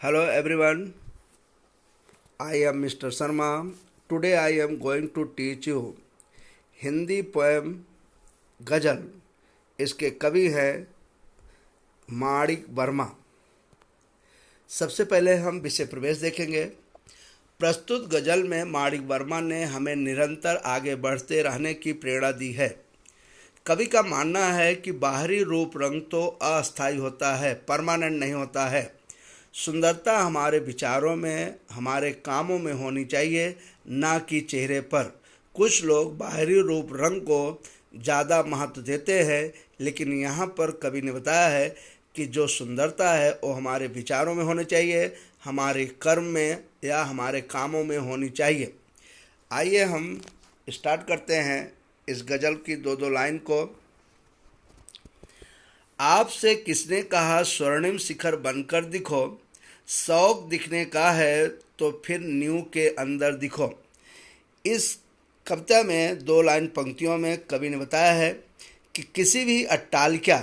Hello everyone, I am Mr. Sharma. Today I am going to teach you Hindi poem ghazal. इसके कवि हैं माणिक वर्मा। सबसे पहले हम विषय प्रवेश देखेंगे। प्रस्तुत गज़ल में माणिक वर्मा ने हमें निरंतर आगे बढ़ते रहने की प्रेरणा दी है। कवि का मानना है कि बाहरी रूप रंग तो अस्थायी होता है, परमानेंट नहीं होता है। सुंदरता हमारे विचारों में, हमारे कामों में होनी चाहिए, ना कि चेहरे पर। कुछ लोग बाहरी रूप रंग को ज़्यादा महत्व देते हैं, लेकिन यहाँ पर कवि ने बताया है कि जो सुंदरता है वो हमारे विचारों में होनी चाहिए, हमारे कर्म में या हमारे कामों में होनी चाहिए। आइए हम स्टार्ट करते हैं इस गज़ल की दो दो लाइन को। आपसे किसने कहा स्वर्णिम शिखर बनकर दिखो, शौक दिखने का है तो फिर नींव के अंदर दिखो। इस कविता में दो लाइन पंक्तियों में कवि ने बताया है कि किसी भी अट्टालिका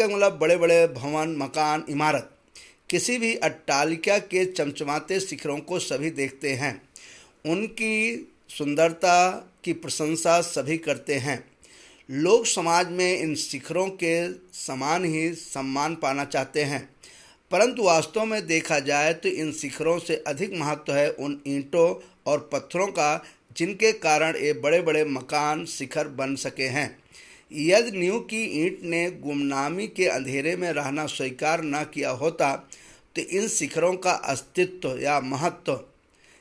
मतलब बड़े बड़े भवन, मकान, इमारत, किसी भी अट्टालिका के चमचमाते शिखरों को सभी देखते हैं, उनकी सुंदरता की प्रशंसा सभी करते हैं। लोग समाज में इन शिखरों के समान ही सम्मान पाना चाहते हैं, परंतु वास्तव में देखा जाए तो इन शिखरों से अधिक महत्व है उन ईंटों और पत्थरों का जिनके कारण ये बड़े बड़े मकान शिखर बन सके हैं। यदि नींव की ईंट ने गुमनामी के अंधेरे में रहना स्वीकार न किया होता तो इन शिखरों का अस्तित्व या महत्व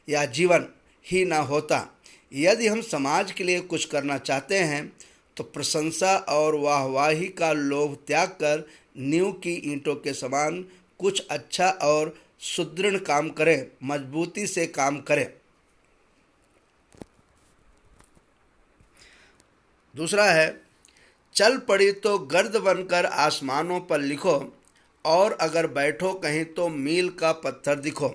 या जीवन ही न होता। यदि हम समाज के लिए कुछ करना चाहते हैं तो प्रशंसा और वाहवाही का लोभ त्याग कर नींव की ईंटों के समान कुछ अच्छा और सुदृढ़ काम करें, मजबूती से काम करें। दूसरा है, चल पड़ी तो गर्द बनकर आसमानों पर लिखो, और अगर बैठो कहीं तो मील का पत्थर दिखो।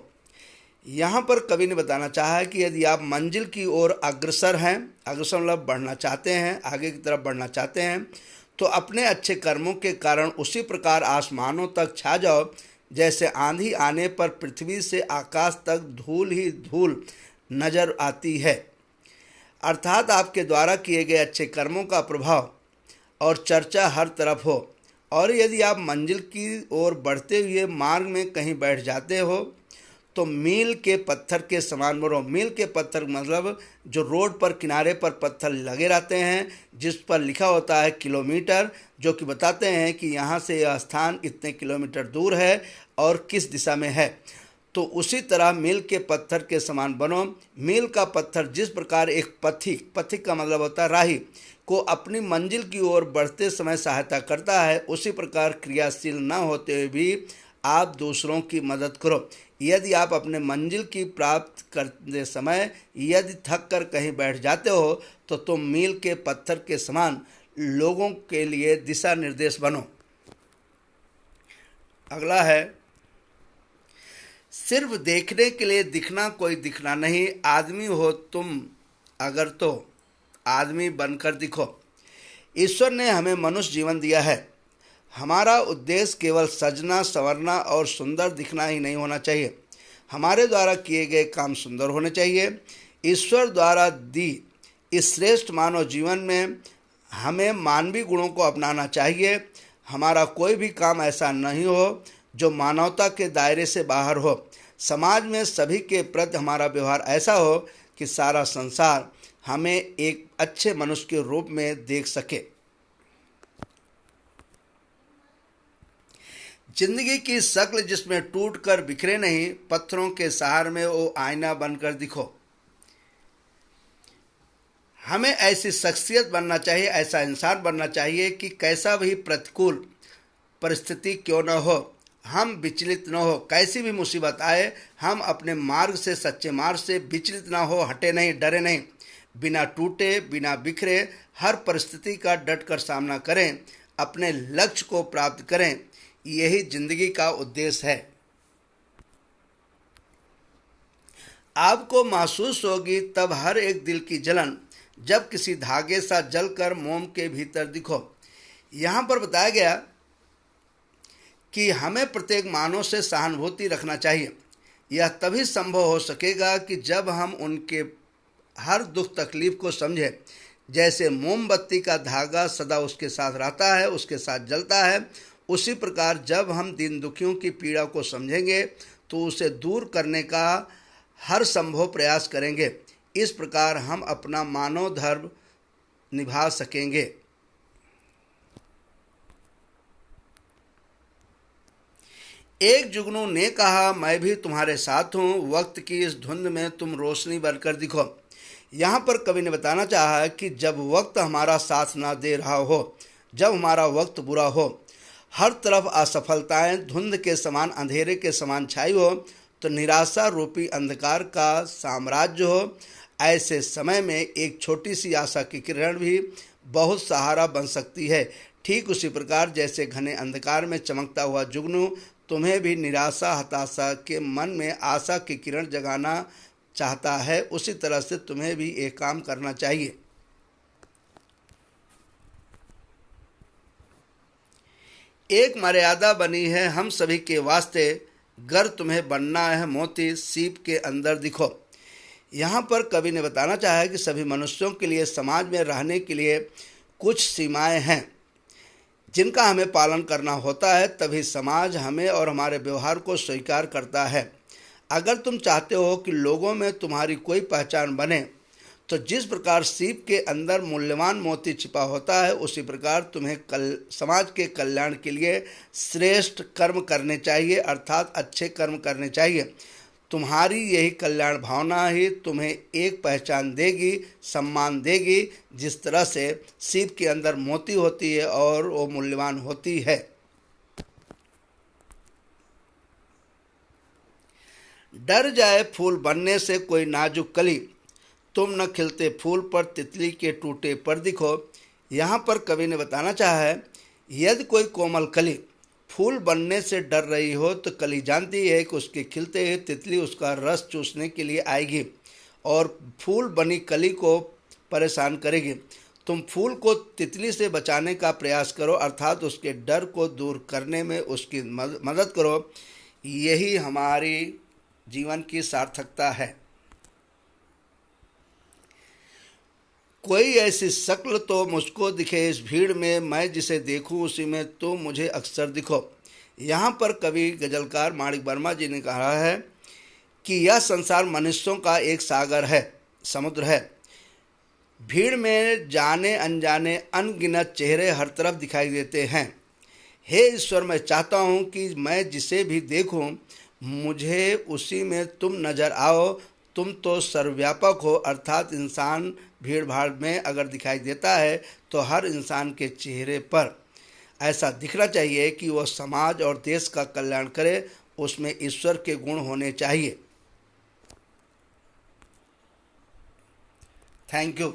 यहाँ पर कवि ने बताना चाहा है कि यदि आप मंजिल की ओर अग्रसर हैं, अग्रसर मतलब बढ़ना चाहते हैं, आगे की तरफ बढ़ना चाहते हैं, तो अपने अच्छे कर्मों के कारण उसी प्रकार आसमानों तक छा जाओ जैसे आंधी आने पर पृथ्वी से आकाश तक धूल ही धूल नजर आती है। अर्थात आपके द्वारा किए गए अच्छे कर्मों का प्रभाव और चर्चा हर तरफ हो। और यदि आप मंजिल की ओर बढ़ते हुए मार्ग में कहीं बैठ जाते हो तो मील के पत्थर के समान बनो। मील के पत्थर मतलब जो रोड पर किनारे पर पत्थर लगे रहते हैं जिस पर लिखा होता है किलोमीटर, जो कि बताते हैं कि यहाँ से यह स्थान इतने किलोमीटर दूर है और किस दिशा में है। तो उसी तरह मील के पत्थर के समान बनो। मील का पत्थर जिस प्रकार एक पथिक का मतलब होता है राही को अपनी मंजिल की ओर बढ़ते समय सहायता करता है, उसी प्रकार क्रियाशील न होते हुए भी आप दूसरों की मदद करो। यदि आप अपने मंजिल की प्राप्त करते समय यदि थक कर कहीं बैठ जाते हो तो तुम मील के पत्थर के समान लोगों के लिए दिशा निर्देश बनो। अगला है, सिर्फ देखने के लिए दिखना कोई दिखना नहीं, आदमी हो तुम अगर तो आदमी बनकर दिखो। ईश्वर ने हमें मनुष्य जीवन दिया है। हमारा उद्देश्य केवल सजना, संवरना और सुंदर दिखना ही नहीं होना चाहिए। हमारे द्वारा किए गए काम सुंदर होने चाहिए। ईश्वर द्वारा दी इस श्रेष्ठ मानव जीवन में हमें मानवीय गुणों को अपनाना चाहिए। हमारा कोई भी काम ऐसा नहीं हो जो मानवता के दायरे से बाहर हो। समाज में सभी के प्रति हमारा व्यवहार ऐसा हो कि सारा संसार हमें एक अच्छे मनुष्य के रूप में देख सके। जिंदगी की शक्ल जिसमें टूट कर बिखरे नहीं, पत्थरों के सहार में वो आईना बनकर दिखो। हमें ऐसी शख्सियत बनना चाहिए, ऐसा इंसान बनना चाहिए कि कैसा भी प्रतिकूल परिस्थिति क्यों न हो, हम विचलित न हो। कैसी भी मुसीबत आए, हम अपने मार्ग से, सच्चे मार्ग से विचलित न हो, हटे नहीं, डरे नहीं, बिना टूटे, बिना बिखरे हर परिस्थिति का डट कर सामना करें, अपने लक्ष्य को प्राप्त करें। यही जिंदगी का उद्देश्य है। आपको महसूस होगी तब हर एक दिल की जलन, जब किसी धागे सा जलकर मोम के भीतर दिखो। यहाँ पर बताया गया कि हमें प्रत्येक मानव से सहानुभूति रखना चाहिए। यह तभी संभव हो सकेगा कि जब हम उनके हर दुख तकलीफ को समझें। जैसे मोमबत्ती का धागा सदा उसके साथ रहता है, उसके साथ जलता है, उसी प्रकार जब हम दीन दुखियों की पीड़ा को समझेंगे तो उसे दूर करने का हर संभव प्रयास करेंगे। इस प्रकार हम अपना मानव धर्म निभा सकेंगे। एक जुगनू ने कहा, मैं भी तुम्हारे साथ हूँ, वक्त की इस धुंध में तुम रोशनी बनकर दिखो। यहाँ पर कवि ने बताना चाहा है कि जब वक्त हमारा साथ ना दे रहा हो, जब हमारा वक्त बुरा हो, हर तरफ असफलताएं धुंध के समान, अंधेरे के समान छाई हो, तो निराशा रूपी अंधकार का साम्राज्य हो, ऐसे समय में एक छोटी सी आशा की किरण भी बहुत सहारा बन सकती है। ठीक उसी प्रकार जैसे घने अंधकार में चमकता हुआ जुगनू तुम्हें भी निराशा हताशा के मन में आशा की किरण जगाना चाहता है, उसी तरह से तुम्हें भी एक काम करना चाहिए। एक मर्यादा बनी है हम सभी के वास्ते, गर तुम्हें बनना है मोती सीप के अंदर दिखो। यहाँ पर कवि ने बताना चाहा है कि सभी मनुष्यों के लिए समाज में रहने के लिए कुछ सीमाएं हैं जिनका हमें पालन करना होता है, तभी समाज हमें और हमारे व्यवहार को स्वीकार करता है। अगर तुम चाहते हो कि लोगों में तुम्हारी कोई पहचान बने, तो जिस प्रकार सीप के अंदर मूल्यवान मोती छिपा होता है, उसी प्रकार तुम्हें समाज के कल्याण के लिए श्रेष्ठ कर्म करने चाहिए, अर्थात अच्छे कर्म करने चाहिए। तुम्हारी यही कल्याण भावना ही तुम्हें एक पहचान देगी, सम्मान देगी, जिस तरह से सीप के अंदर मोती होती है और वो मूल्यवान होती है। डर जाए फूल बनने से कोई नाजुक कली, तुम न खिलते फूल पर तितली के टूटे पर दिखो। यहाँ पर कवि ने बताना चाहा है, यदि कोई कोमल कली फूल बनने से डर रही हो, तो कली जानती है कि उसके खिलते ही तितली उसका रस चूसने के लिए आएगी और फूल बनी कली को परेशान करेगी। तुम फूल को तितली से बचाने का प्रयास करो, अर्थात उसके डर को दूर करने में उसकी मदद करो। यही हमारी जीवन की सार्थकता है। कोई ऐसी शक्ल तो मुझको दिखे इस भीड़ में, मैं जिसे देखूं उसी में तो मुझे अक्सर दिखो। यहाँ पर कवि गजलकार माणिक वर्मा जी ने कहा है कि यह संसार मनुष्यों का एक सागर है, समुद्र है। भीड़ में जाने अनजाने अनगिनत चेहरे हर तरफ दिखाई देते हैं। हे ईश्वर, मैं चाहता हूँ कि मैं जिसे भी देखूँ मुझे उसी में तुम नज़र आओ। तुम तो सर्वव्यापक हो, अर्थात इंसान भीड़ भाड़ में अगर दिखाई देता है तो हर इंसान के चेहरे पर ऐसा दिखना चाहिए कि वह समाज और देश का कल्याण करे, उसमें ईश्वर के गुण होने चाहिए। Thank you.